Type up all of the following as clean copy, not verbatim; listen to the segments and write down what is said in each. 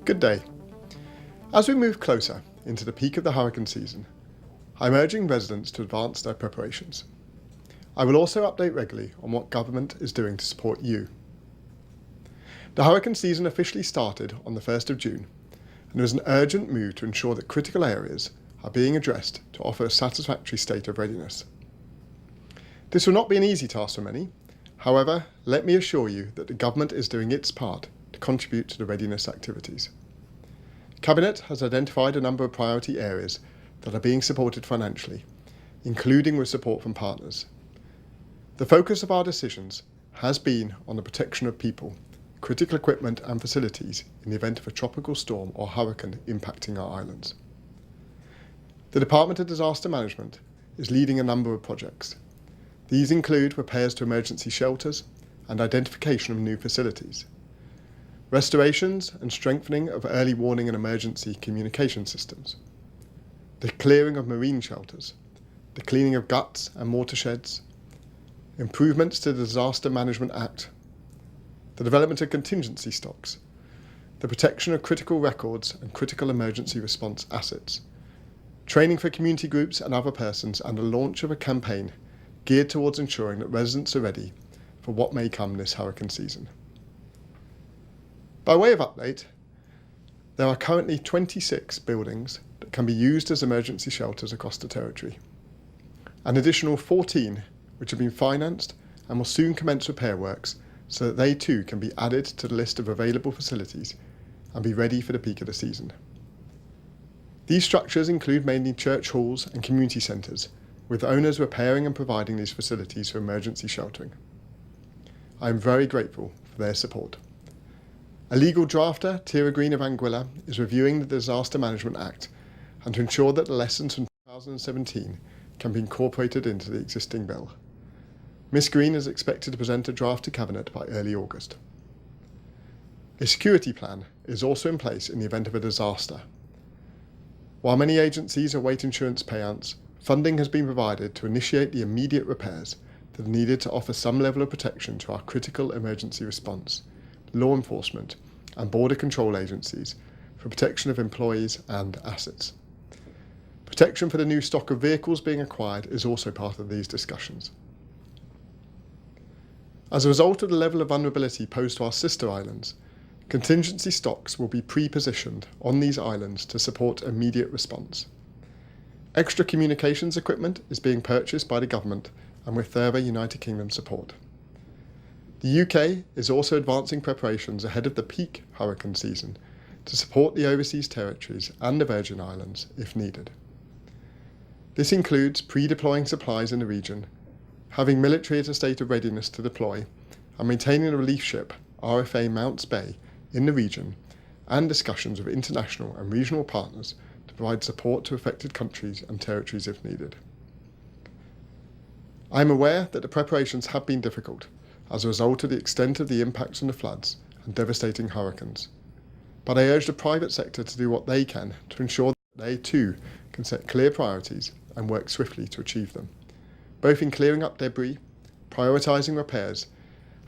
Good day. As we move closer into the peak of the hurricane season, I'm urging residents to advance their preparations. I will also update regularly on what government is doing to support you. The hurricane season officially started on the 1st of June, and there is an urgent move to ensure that critical areas are being addressed to offer a satisfactory state of readiness. This will not be an easy task for many. However, let me assure you that the government is doing its part to contribute to the readiness activities. Cabinet has identified a number of priority areas that are being supported financially, including with support from partners. The focus of our decisions has been on the protection of people, critical equipment and facilities in the event of a tropical storm or hurricane impacting our islands. The Department of Disaster Management is leading a number of projects. These include repairs to emergency shelters and identification of new facilities, restorations and strengthening of early warning and emergency communication systems, the clearing of marine shelters, the cleaning of guts and watersheds, improvements to the Disaster Management Act, the development of contingency stocks, the protection of critical records and critical emergency response assets, training for community groups and other persons, and the launch of a campaign geared towards ensuring that residents are ready for what may come this hurricane season. By way of update, there are currently 26 buildings that can be used as emergency shelters across the territory. An additional 14 which have been financed and will soon commence repair works so that they too can be added to the list of available facilities and be ready for the peak of the season. These structures include mainly church halls and community centres, with owners repairing and providing these facilities for emergency sheltering. I am very grateful for their support. A legal drafter, Tira Green of Anguilla, is reviewing the Disaster Management Act and to ensure that the lessons from 2017 can be incorporated into the existing bill. Ms Green is expected to present a draft to Cabinet by early August. A security plan is also in place in the event of a disaster. While many agencies await insurance payouts, funding has been provided to initiate the immediate repairs that are needed to offer some level of protection to our critical emergency response, law enforcement and border control agencies for protection of employees and assets. Protection for the new stock of vehicles being acquired is also part of these discussions. As a result of the level of vulnerability posed to our sister islands, contingency stocks will be pre-positioned on these islands to support immediate response. Extra communications equipment is being purchased by the government and with further United Kingdom support. The UK is also advancing preparations ahead of the peak hurricane season to support the overseas territories and the Virgin Islands if needed. This includes pre-deploying supplies in the region, having military at a state of readiness to deploy, and maintaining a relief ship, RFA Mounts Bay, in the region, and discussions with international and regional partners to provide support to affected countries and territories if needed. I am aware that the preparations have been difficult as a result of the extent of the impacts from the floods and devastating hurricanes, but I urge the private sector to do what they can to ensure that they too can set clear priorities and work swiftly to achieve them, both in clearing up debris, prioritising repairs,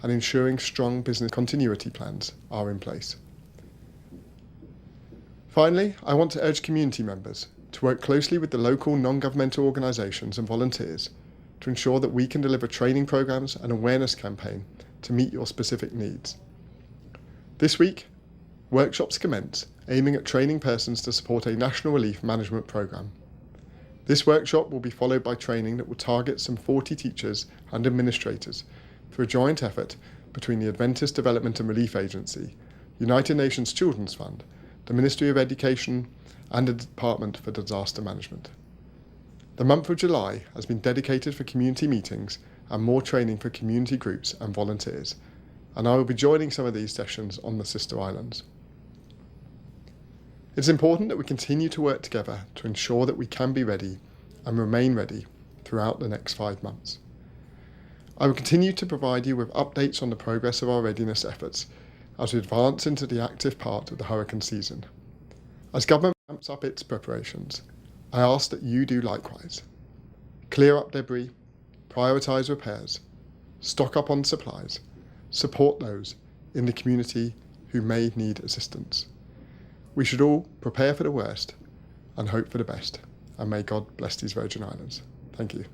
and ensuring strong business continuity plans are in place. Finally, I want to urge community members to work closely with the local non-governmental organisations and volunteers to ensure that we can deliver training programmes and awareness campaign to meet your specific needs. This week, workshops commence aiming at training persons to support a national relief management programme. This workshop will be followed by training that will target some 40 teachers and administrators through a joint effort between the Adventist Development and Relief Agency, United Nations Children's Fund, the Ministry of Education and the Department for Disaster Management. The month of July has been dedicated for community meetings and more training for community groups and volunteers, and I will be joining some of these sessions on the sister islands. It's important that we continue to work together to ensure that we can be ready and remain ready throughout the next 5 months. I will continue to provide you with updates on the progress of our readiness efforts as we advance into the active part of the hurricane season. As government ramps up its preparations, I ask that you do likewise. Clear up debris, prioritise repairs, stock up on supplies, support those in the community who may need assistance. We should all prepare for the worst and hope for the best, and may God bless these Virgin Islands. Thank you.